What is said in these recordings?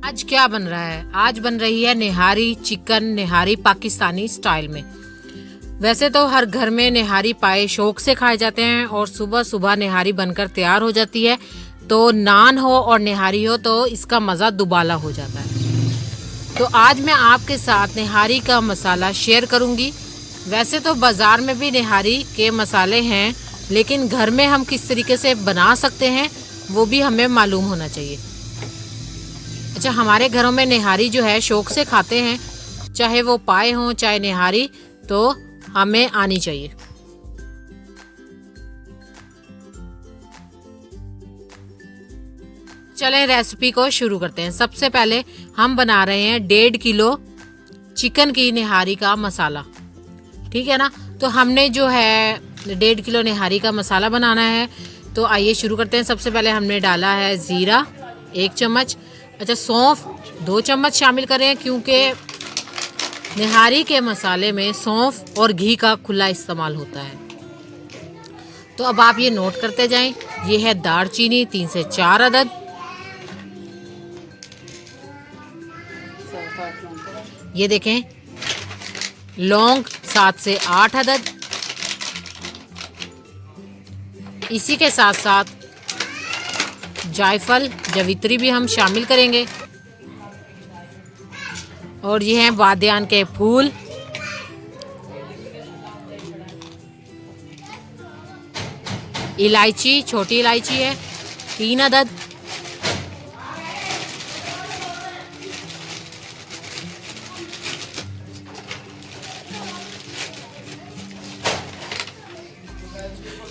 आज क्या बन रहा है? आज बन रही है निहारी चिकन निहारी पाकिस्तानी स्टाइल में। वैसे तो हर घर में निहारी पाए शौक से खाए जाते हैं और सुबह सुबह निहारी बनकर तैयार हो जाती है, तो नान हो और निहारी हो तो इसका मज़ा दुबाला हो जाता है। तो आज मैं आपके साथ निहारी का मसाला शेयर करूंगी। वैसे तो बाज़ार में भी निहारी के मसाले हैं, लेकिन घर में हम किस तरीके से बना सकते हैं वो भी हमें मालूम होना चाहिए। अच्छा, हमारे घरों में निहारी जो है शौक से खाते हैं, चाहे वो पाए हों चाहे निहारी, तो हमें आनी चाहिए। चलें रेसिपी को शुरू करते हैं। सबसे पहले हम बना रहे हैं 1.5 किलो चिकन की निहारी का मसाला, ठीक है ना। तो हमने जो है 1.5 किलो निहारी का मसाला बनाना है, तो आइए शुरू करते हैं। सबसे पहले हमने डाला है ज़ीरा 1 चम्मच। अच्छा, सौंफ 2 चम्मच शामिल करें, क्योंकि निहारी के मसाले में सौंफ और घी का खुला इस्तेमाल होता है। तो अब आप ये नोट करते जाएं। ये है दालचीनी 3 से 4 अदद, ये देखें लौंग 7 से 8 अदद। इसी के साथ साथ जायफल जवित्री भी हम शामिल करेंगे, और ये हैं बादियान के फूल, इलायची छोटी इलायची है 3 अदद,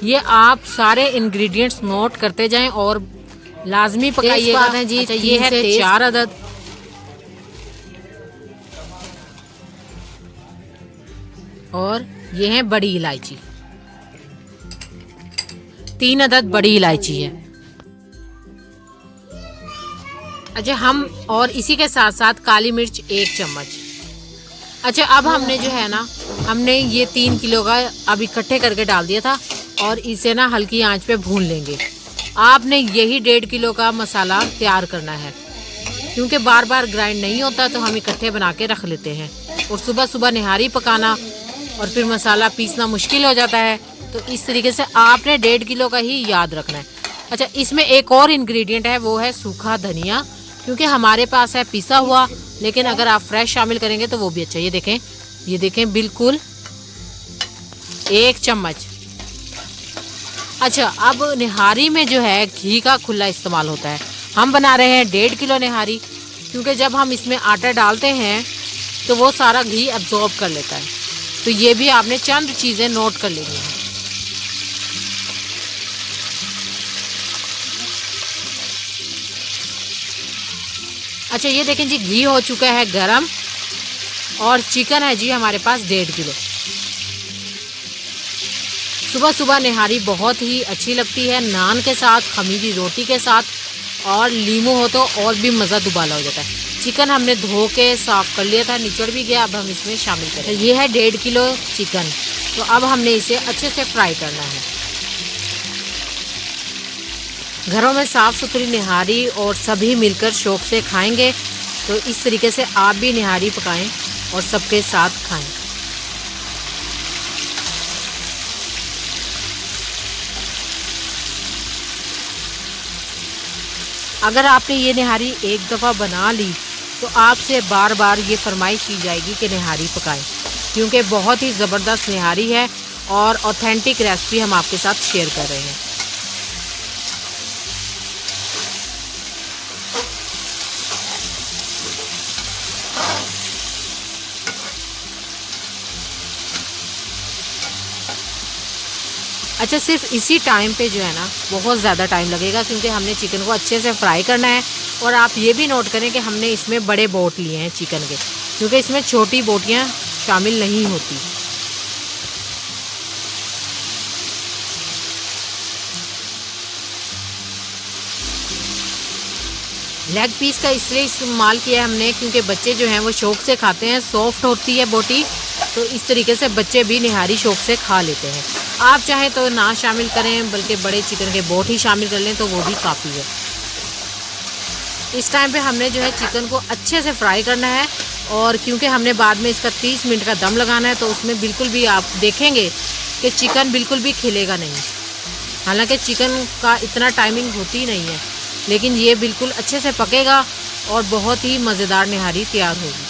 ये आप सारे इंग्रेडिएंट्स नोट करते जाएं और लाजमी पकाइएगा जी। अच्छा, ये है 4 अदद, और ये है बड़ी इलायची 3 अदद बड़ी इलायची है। अच्छा, हम और इसी के साथ साथ काली मिर्च 1 चम्मच। अच्छा, अब हमने जो है ना, हमने ये 3 किलो का अब इकट्ठे करके डाल दिया था, और इसे ना हल्की आंच पे भून लेंगे। आपने यही 1.5 किलो का मसाला तैयार करना है, क्योंकि बार बार ग्राइंड नहीं होता, तो हम इकट्ठे बना के रख लेते हैं, और सुबह सुबह निहारी पकाना और फिर मसाला पीसना मुश्किल हो जाता है। तो इस तरीके से आपने 1.5 किलो का ही याद रखना है। अच्छा, इसमें एक और इंग्रेडिएंट है, वो है सूखा धनिया, क्योंकि हमारे पास है पिसा हुआ, लेकिन अगर आप फ्रेश शामिल करेंगे तो वो भी अच्छा। ये देखें बिल्कुल 1 चम्मच। अच्छा, अब निहारी में जो है घी का खुला इस्तेमाल होता है। हम बना रहे हैं 1.5 किलो निहारी, क्योंकि जब हम इसमें आटा डालते हैं तो वो सारा घी अब्जॉर्ब कर लेता है। तो ये भी आपने चंद चीज़ें नोट कर लेनी हैं। अच्छा, ये देखें जी, घी हो चुका है गरम, और चिकन है जी हमारे पास 1.5 किलो। सुबह सुबह निहारी बहुत ही अच्छी लगती है, नान के साथ, खमीरी रोटी के साथ, और लीमू हो तो और भी मज़ा दुबाला हो जाता है। चिकन हमने धो के साफ़ कर लिया था, निचड़ भी गया। अब हम इसमें शामिल करें। ये है 1.5 किलो चिकन, तो अब हमने इसे अच्छे से फ्राई करना है। घरों में साफ़ सुथरी निहारी और सभी मिलकर शौक से खाएंगे, तो इस तरीके से आप भी निहारी पकाएं और सबके साथ खाएं। अगर आपने ये निहारी एक दफ़ा बना ली, तो आपसे बार बार ये फरमाइश की जाएगी कि निहारी पकाएं, क्योंकि बहुत ही ज़बरदस्त निहारी है और ऑथेंटिक रेसिपी हम आपके साथ शेयर कर रहे हैं। अच्छा, सिर्फ इसी टाइम पे जो है ना, बहुत ज़्यादा टाइम लगेगा, क्योंकि हमने चिकन को अच्छे से फ्राई करना है। और आप ये भी नोट करें कि हमने इसमें बड़े बोट लिए हैं चिकन के, क्योंकि इसमें छोटी बोटियां शामिल नहीं होती। लेग पीस का इसलिए इस्तेमाल किया है हमने, क्योंकि बच्चे जो हैं वो शौक से खाते हैं, सॉफ्ट होती है बोटी, तो इस तरीके से बच्चे भी निहारी शौक से खा लेते हैं। आप चाहें तो ना शामिल करें, बल्कि बड़े चिकन के बोट ही शामिल कर लें, तो वो भी काफ़ी है। इस टाइम पे हमने जो है चिकन को अच्छे से फ्राई करना है, और क्योंकि हमने बाद में इसका 30 मिनट का दम लगाना है, तो उसमें बिल्कुल भी आप देखेंगे कि चिकन बिल्कुल भी खिलेगा नहीं। हालांकि चिकन का इतना टाइमिंग होती नहीं है, लेकिन ये बिल्कुल अच्छे से पकेगा और बहुत ही मज़ेदार निहारी तैयार होगी।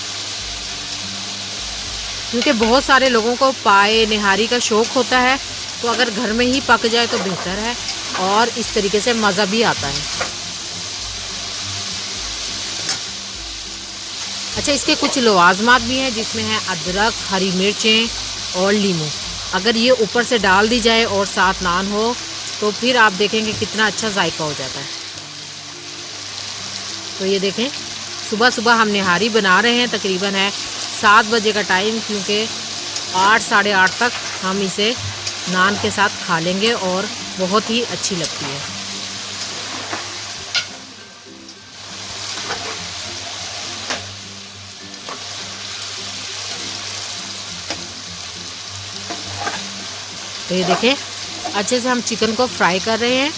क्योंकि बहुत सारे लोगों को पाए निहारी का शौक़ होता है, तो अगर घर में ही पक जाए तो बेहतर है और इस तरीके से मज़ा भी आता है। अच्छा, इसके कुछ लवाजमात भी हैं, जिसमें है अदरक, हरी मिर्चें और नींबू। अगर ये ऊपर से डाल दी जाए और साथ नान हो तो फिर आप देखेंगे कितना अच्छा जायका हो जाता है। तो ये देखें, सुबह सुबह हम निहारी बना रहे हैं। तकरीबन है 7 बजे का टाइम, क्योंकि 8 साढ़े 8 तक हम इसे नान के साथ खा लेंगे और बहुत ही अच्छी लगती है। तो ये देखें, अच्छे से हम चिकन को फ्राई कर रहे हैं।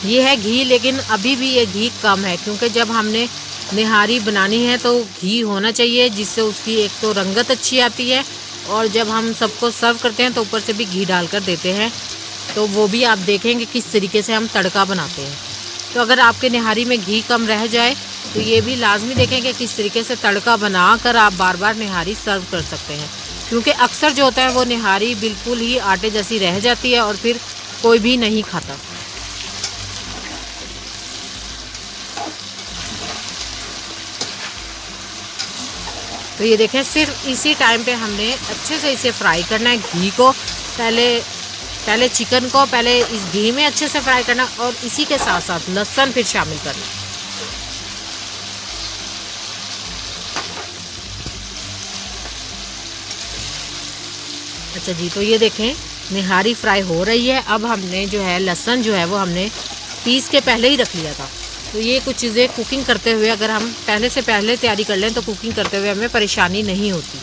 ये है घी, लेकिन अभी भी ये घी कम है, क्योंकि जब हमने निहारी बनानी है तो घी होना चाहिए, जिससे उसकी एक तो रंगत अच्छी आती है, और जब हम सबको सर्व करते हैं तो ऊपर से भी घी डालकर देते हैं। तो वो भी आप देखेंगे किस तरीके से हम तड़का बनाते हैं। तो अगर आपके निहारी में घी कम रह जाए तो ये भी लाजमी देखेंगे किस तरीके से तड़का बनाकर आप बार बार निहारी सर्व कर सकते हैं। क्योंकि अक्सर जो होता है वो निहारी बिल्कुल ही आटे जैसी रह जाती है और फिर कोई भी नहीं खाता। तो ये देखें, सिर्फ इसी टाइम पे हमने अच्छे से इसे फ्राई करना है। घी को पहले चिकन को पहले इस घी में अच्छे से फ्राई करना, और इसी के साथ साथ लहसुन फिर शामिल करना। अच्छा जी, तो ये देखें निहारी फ्राई हो रही है। अब हमने जो है लहसुन जो है वो हमने पीस के पहले ही रख लिया था। तो ये कुछ चीज़ें कुकिंग करते हुए अगर हम पहले से पहले तैयारी कर लें तो कुकिंग करते हुए हमें परेशानी नहीं होती।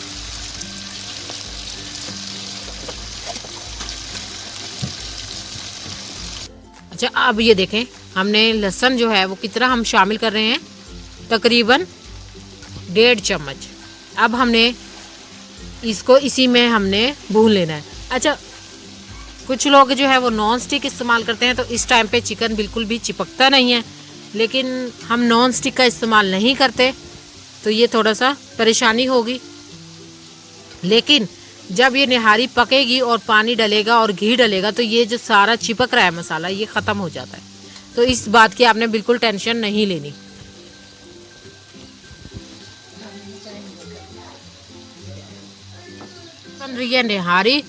अच्छा, अब ये देखें हमने लहसुन जो है वो कितना हम शामिल कर रहे हैं, तकरीबन 1.5 चम्मच। अब हमने इसको इसी में हमने भून लेना है। अच्छा, कुछ लोग जो है वो नॉन स्टिक इस्तेमाल करते हैं, तो इस टाइम पे चिकन बिल्कुल भी चिपकता नहीं है, लेकिन हम नॉन स्टिक का इस्तेमाल नहीं करते, तो ये थोड़ा सा परेशानी होगी। लेकिन जब ये निहारी पकेगी और पानी डलेगा और घी डलेगा तो ये जो सारा चिपक रहा है मसाला ये ख़त्म हो जाता है। तो इस बात की आपने बिल्कुल टेंशन नहीं लेनी। बन रही है निहारी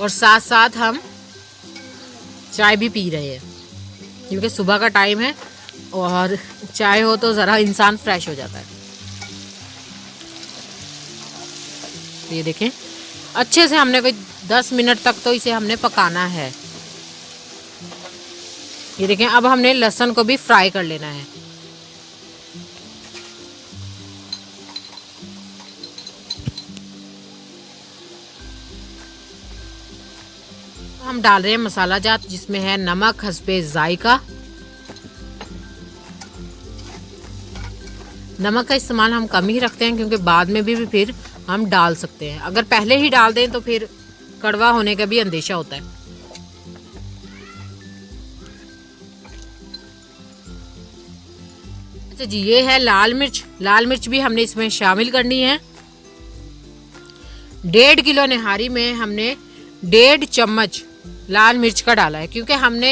और साथ साथ हम चाय भी पी रहे हैं, क्योंकि सुबह का टाइम है और चाय हो तो ज़रा इंसान फ्रेश हो जाता है। तो ये देखें, अच्छे से हमने कोई 10 मिनट तक तो इसे हमने पकाना है। ये देखें, अब हमने लहसुन को भी फ्राई कर लेना है। हम डाल रहे हैं मसाला जात, जिसमें है नमक हस्बे जायका। नमक का इस्तेमाल हम कम ही रखते हैं, क्योंकि बाद में भी फिर हम डाल सकते हैं। अगर पहले ही डाल दें तो फिर कड़वा होने का भी अंदेशा होता है। अच्छा जी, ये है लाल मिर्च। लाल मिर्च भी हमने इसमें शामिल करनी है। 1.5 किलो निहारी में हमने 1.5 चम्मच लाल मिर्च का डाला है, क्योंकि हमने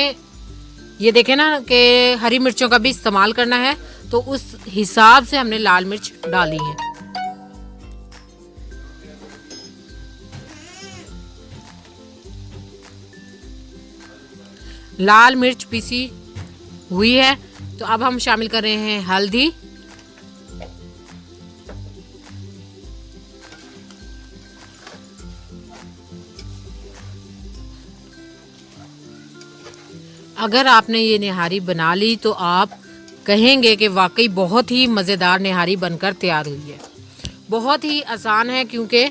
ये देखे ना कि हरी मिर्चों का भी इस्तेमाल करना है, तो उस हिसाब से हमने लाल मिर्च डाली है। लाल मिर्च पीसी हुई है। तो अब हम शामिल कर रहे हैं हल्दी, अगर आपने ये निहारी बना ली तो आप कहेंगे कि वाकई बहुत ही मज़ेदार निहारी बनकर तैयार हुई है। बहुत ही आसान है, क्योंकि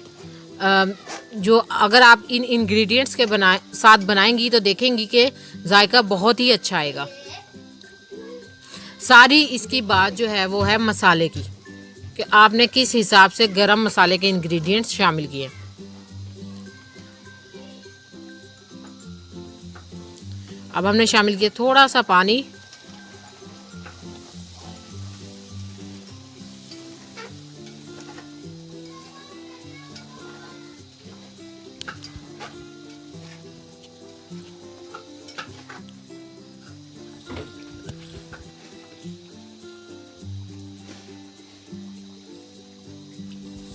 जो अगर आप इन इंग्रेडिएंट्स के साथ बनाएंगी तो देखेंगी कि जायका बहुत ही अच्छा आएगा। सारी इसकी बात जो है वो है मसाले की, कि आपने किस हिसाब से गरम मसाले के इंग्रेडिएंट्स शामिल किए। अब हमने शामिल किया थोड़ा सा पानी।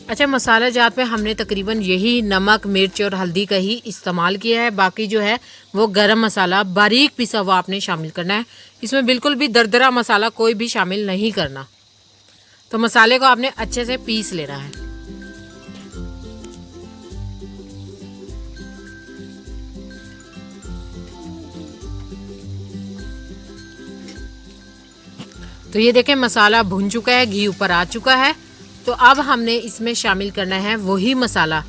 अच्छा, मसाला जात में हमने तकरीबन यही नमक, मिर्च और हल्दी का ही इस्तेमाल किया है। बाकी जो है वो गरम मसाला बारीक पिसा हुआ आपने शामिल करना है। इसमें बिल्कुल भी दरदरा मसाला कोई भी शामिल नहीं करना। तो मसाले को आपने अच्छे से पीस लेना है। तो ये देखें मसाला भुन चुका है, घी ऊपर आ चुका है। तो अब हमने इसमें शामिल करना है वही मसाला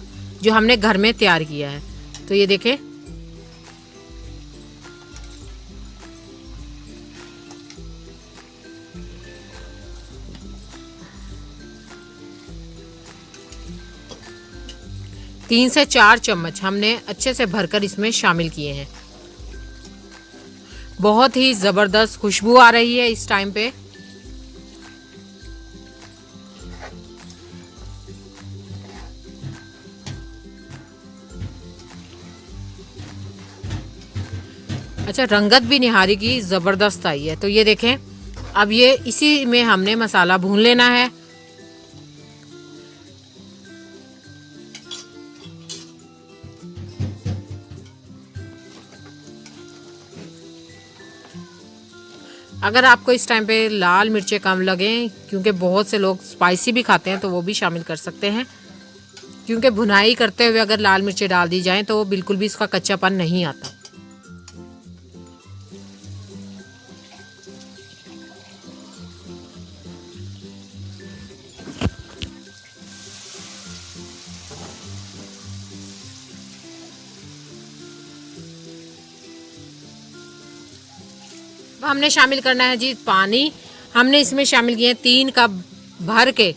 जो हमने घर में तैयार किया है। तो ये देखें तीन से 4 चम्मच हमने अच्छे से भरकर इसमें शामिल किए हैं। बहुत ही ज़बरदस्त खुशबू आ रही है इस टाइम पे। अच्छा, रंगत भी निहारी की ज़बरदस्त आई है। तो ये देखें अब ये इसी में हमने मसाला भून लेना है। अगर आपको इस टाइम पे लाल मिर्चें कम लगें, क्योंकि बहुत से लोग स्पाइसी भी खाते हैं, तो वो भी शामिल कर सकते हैं। क्योंकि भुनाई करते हुए अगर लाल मिर्चें डाल दी जाएं तो बिल्कुल भी इसका कच्चापन नहीं आता। अब हमने शामिल करना है जी पानी। हमने इसमें शामिल किए 3 कप भर के,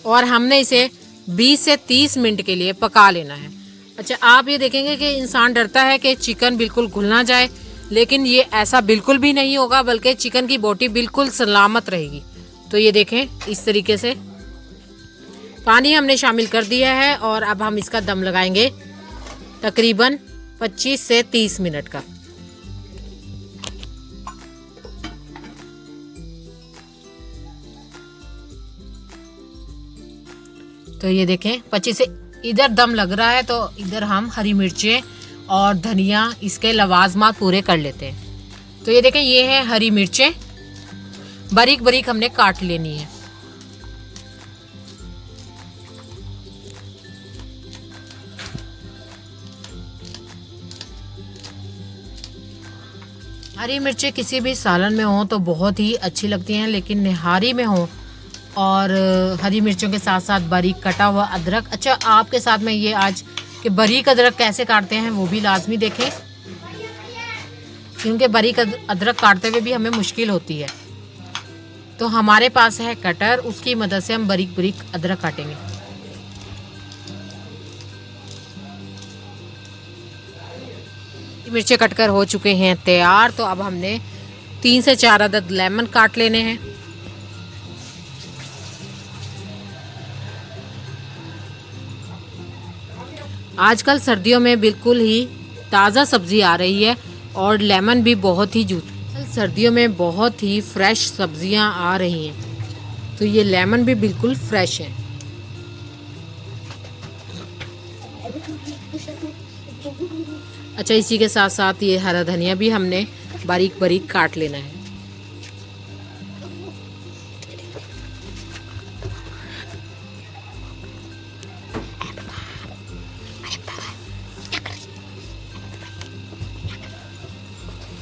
और हमने इसे 20 से 30 मिनट के लिए पका लेना है। अच्छा, आप ये देखेंगे कि इंसान डरता है कि चिकन बिल्कुल घुल ना जाए, लेकिन ये ऐसा बिल्कुल भी नहीं होगा, बल्कि चिकन की बोटी बिल्कुल सलामत रहेगी। तो ये देखें इस तरीके से पानी हमने शामिल कर दिया है, और अब हम इसका दम लगाएंगे तकरीबन 25 से 30 मिनट का। तो ये देखें 25 से इधर दम लग रहा है, तो इधर हम हरी मिर्चें और धनिया इसके लवाजमात पूरे कर लेते हैं। तो ये देखें ये है हरी मिर्चें, बारीक बारीक हमने काट लेनी है। हरी मिर्चें किसी भी सालन में हो तो बहुत ही अच्छी लगती हैं, लेकिन निहारी में हो और हरी मिर्चों के साथ साथ बारीक कटा हुआ अदरक। अच्छा, आपके साथ में ये आज कि बारीक अदरक कैसे काटते हैं वो भी लाजमी देखें, क्योंकि बारीक अदरक काटते हुए भी हमें मुश्किल होती है। तो हमारे पास है कटर, उसकी मदद से हम बारीक बारीक अदरक काटेंगे। मिर्चें कटकर हो चुके हैं तैयार। तो अब हमने 3 से 4 अदद लेमन काट लेने हैं। आजकल सर्दियों में बिल्कुल ही ताज़ा सब्ज़ी आ रही है, और लेमन भी बहुत ही सर्दियों में बहुत ही फ्रेश सब्जियां आ रही हैं। तो ये लेमन भी बिल्कुल फ्रेश है। अच्छा, इसी के साथ साथ ये हरा धनिया भी हमने बारीक बारीक काट लेना है।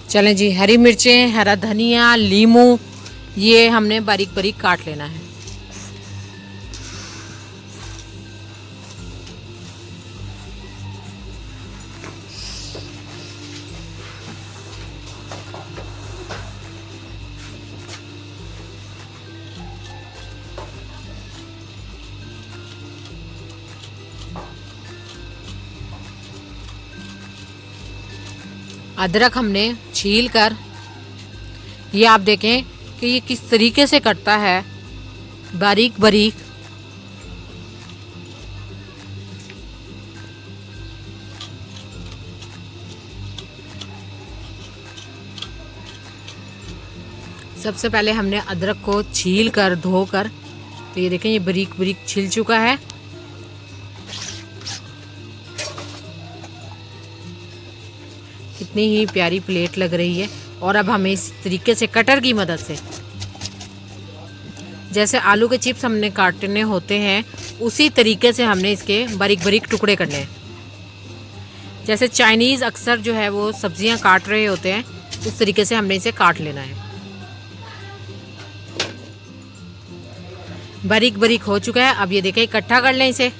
चलें जी, हरी मिर्चें, हरा धनिया, लीमू, ये हमने बारीक बारीक काट लेना है। अदरक हमने छील कर, ये आप देखें कि ये किस तरीके से कटता है, बारीक बारीक। सबसे पहले हमने अदरक को छील कर धोकर, तो ये देखें ये बारीक बारीक छिल चुका है। कितनी ही प्यारी प्लेट लग रही है। और अब हमें इस तरीके से कटर की मदद से, जैसे आलू के चिप्स हमने काटने होते हैं, उसी तरीके से हमने इसके बारीक बारीक टुकड़े करने हैं। जैसे चाइनीज़ अक्सर जो है वो सब्जियां काट रहे होते हैं, उस तरीके से हमने इसे काट लेना है। बारीक बारीक हो चुका है। अब ये देखें इकट्ठा कर लें इसे।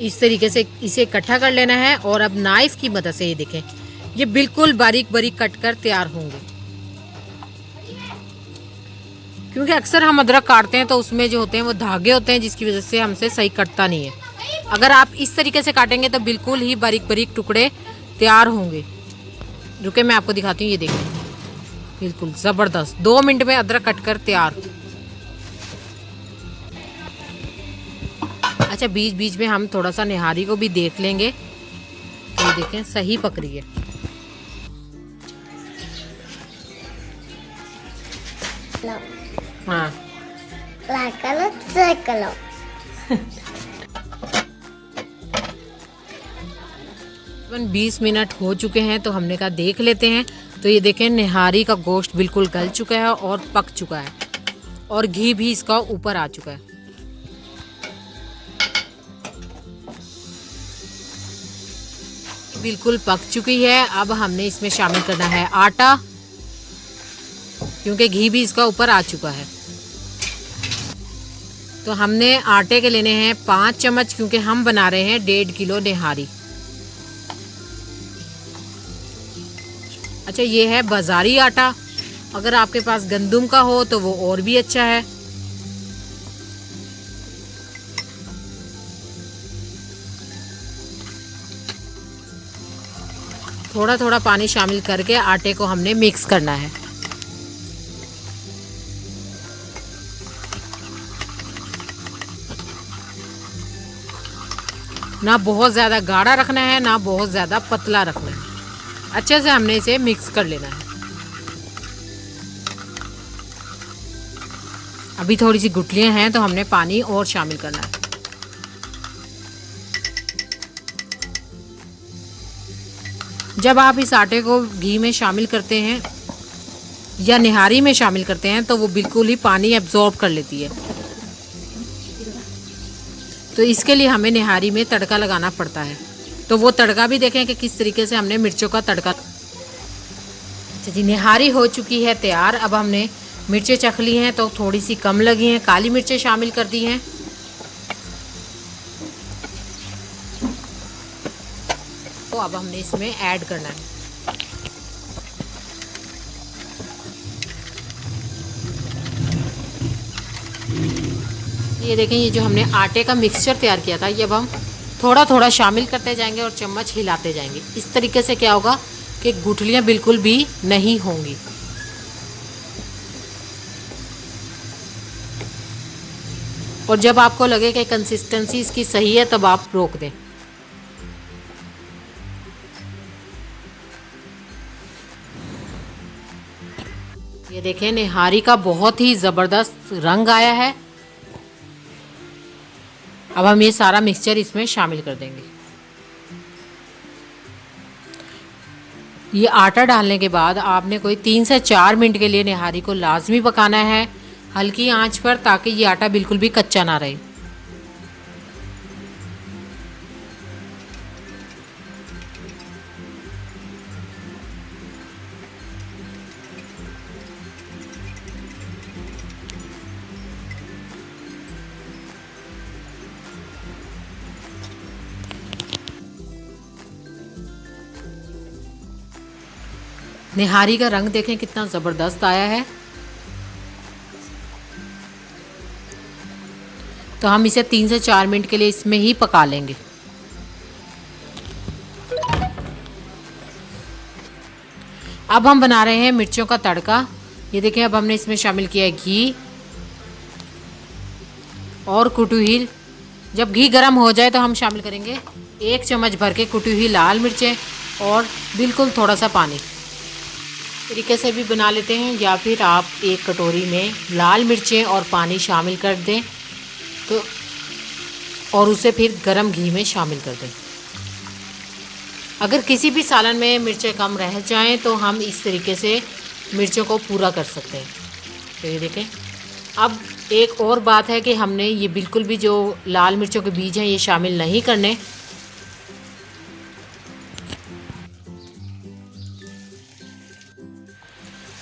इस तरीके से इसे इकट्ठा कर लेना है। और अब नाइफ की मदद से ये देखें, ये बिल्कुल बारीक बारीक कट कर तैयार होंगे। क्योंकि अक्सर हम अदरक काटते हैं तो उसमें जो होते हैं वो धागे होते हैं, जिसकी वजह से हमसे सही कटता नहीं है। अगर आप इस तरीके से काटेंगे तो बिल्कुल ही बारीक बारीक टुकड़े तैयार होंगे। रुके मैं आपको दिखाती हूँ। ये देखिए बिल्कुल ज़बरदस्त 2 मिनट में अदरक कट कर तैयार। अच्छा, बीच बीच में हम थोड़ा सा निहारी को भी देख लेंगे। तो ये देखें सही पक रही है। हाँ, 20 मिनट हो चुके हैं, तो हमने कहा देख लेते हैं। तो ये देखें निहारी का गोश्त बिल्कुल गल चुका है और पक चुका है, और घी भी इसका ऊपर आ चुका है। बिल्कुल पक चुकी है। अब हमने इसमें शामिल करना है आटा, क्योंकि घी भी इसका ऊपर आ चुका है। तो हमने आटे के लेने हैं 5 चम्मच, क्योंकि हम बना रहे हैं 1.5 किलो निहारी। अच्छा, ये है बाजारी आटा। अगर आपके पास गंदम का हो तो वो और भी अच्छा है। थोड़ा थोड़ा पानी शामिल करके आटे को हमने मिक्स करना है। ना बहुत ज़्यादा गाढ़ा रखना है, ना बहुत ज़्यादा पतला रखना है। अच्छे से हमने इसे मिक्स कर लेना है। अभी थोड़ी सी गुठलियां हैं, तो हमने पानी और शामिल करना है। जब आप इस आटे को घी में शामिल करते हैं या निहारी में शामिल करते हैं, तो वो बिल्कुल ही पानी एब्जॉर्ब कर लेती है। तो इसके लिए हमें निहारी में तड़का लगाना पड़ता है। तो वो तड़का भी देखें कि किस तरीके से हमने मिर्चों का तड़का। अच्छा जी, निहारी हो चुकी है तैयार। अब हमने मिर्चें चख ली हैं, तो थोड़ी सी कम लगी हैं, काली मिर्चें शामिल कर दी हैं। तो अब हमने इसमें ऐड करना है। ये देखें, ये जो हमने आटे का मिक्सचर तैयार किया था, ये अब हम थोड़ा थोड़ा शामिल करते जाएंगे और चम्मच हिलाते जाएंगे। इस तरीके से क्या होगा कि गुठलियाँ बिल्कुल भी नहीं होंगी। और जब आपको लगे कि कंसिस्टेंसी इसकी सही है, तब आप रोक दें। ये देखें, निहारी का बहुत ही ज़बरदस्त रंग आया है। अब हम ये सारा मिक्सचर इसमें शामिल कर देंगे। ये आटा डालने के बाद आपने कोई 3 से 4 मिनट के लिए निहारी को लाजमी पकाना है, हल्की आंच पर, ताकि ये आटा बिल्कुल भी कच्चा ना रहे। निहारी का रंग देखें कितना ज़बरदस्त आया है। तो हम इसे 3 से 4 मिनट के लिए इसमें ही पका लेंगे। अब हम बना रहे हैं मिर्चों का तड़का। ये देखें, अब हमने इसमें शामिल किया है घी और कुटी हुई। जब घी गर्म हो जाए तो हम शामिल करेंगे 1 चम्मच भर के कुटी हुई लाल मिर्चें और बिल्कुल थोड़ा सा पानी। तरीके से भी बना लेते हैं, या फिर आप एक कटोरी में लाल मिर्चें और पानी शामिल कर दें तो और उसे फिर गरम घी में शामिल कर दें। अगर किसी भी सालन में मिर्चें कम रह जाएं तो हम इस तरीके से मिर्चों को पूरा कर सकते हैं। तो ये देखें। अब एक और बात है कि हमने ये बिल्कुल भी जो लाल मिर्चों के बीज हैं ये शामिल नहीं करने।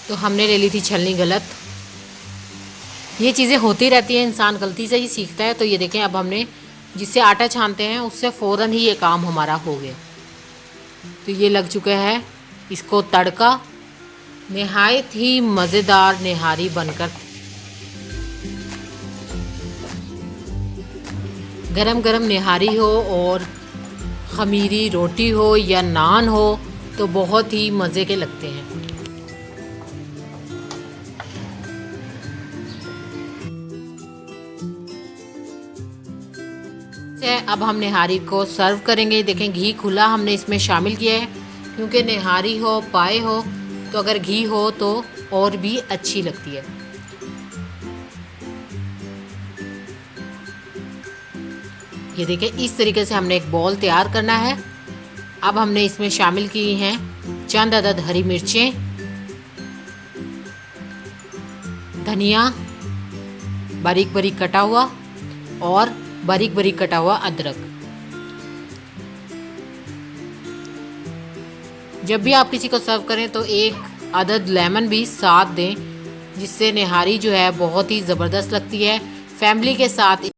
तो हमने ले ली थी छलनी गलत। ये चीज़ें होती रहती हैं, इंसान गलती से ही सीखता है। तो ये देखें, अब हमने जिससे आटा छानते हैं उससे फ़ौरन ही ये काम हमारा हो गया। तो ये लग चुका है इसको तड़का। नहायत ही मज़ेदार निहारी बनकर गरम गरम निहारी हो और खमीरी रोटी हो या नान हो तो बहुत ही मज़े के लगते हैं। अब हम निहारी को सर्व करेंगे। देखें, घी खुला हमने इसमें शामिल किया है, क्योंकि निहारी हो पाए हो तो अगर घी हो तो और भी अच्छी लगती है। ये देखें, इस तरीके से हमने एक बॉल तैयार करना है। अब हमने इसमें शामिल की हैं चंद अदद हरी मिर्चें, धनिया बारीक बारीक कटा हुआ और बारीक बारीक कटा हुआ अदरक। जब भी आप किसी को सर्व करें तो एक अदद लेमन भी साथ दें, जिससे निहारी जो है बहुत ही ज़बरदस्त लगती है। फैमिली के साथ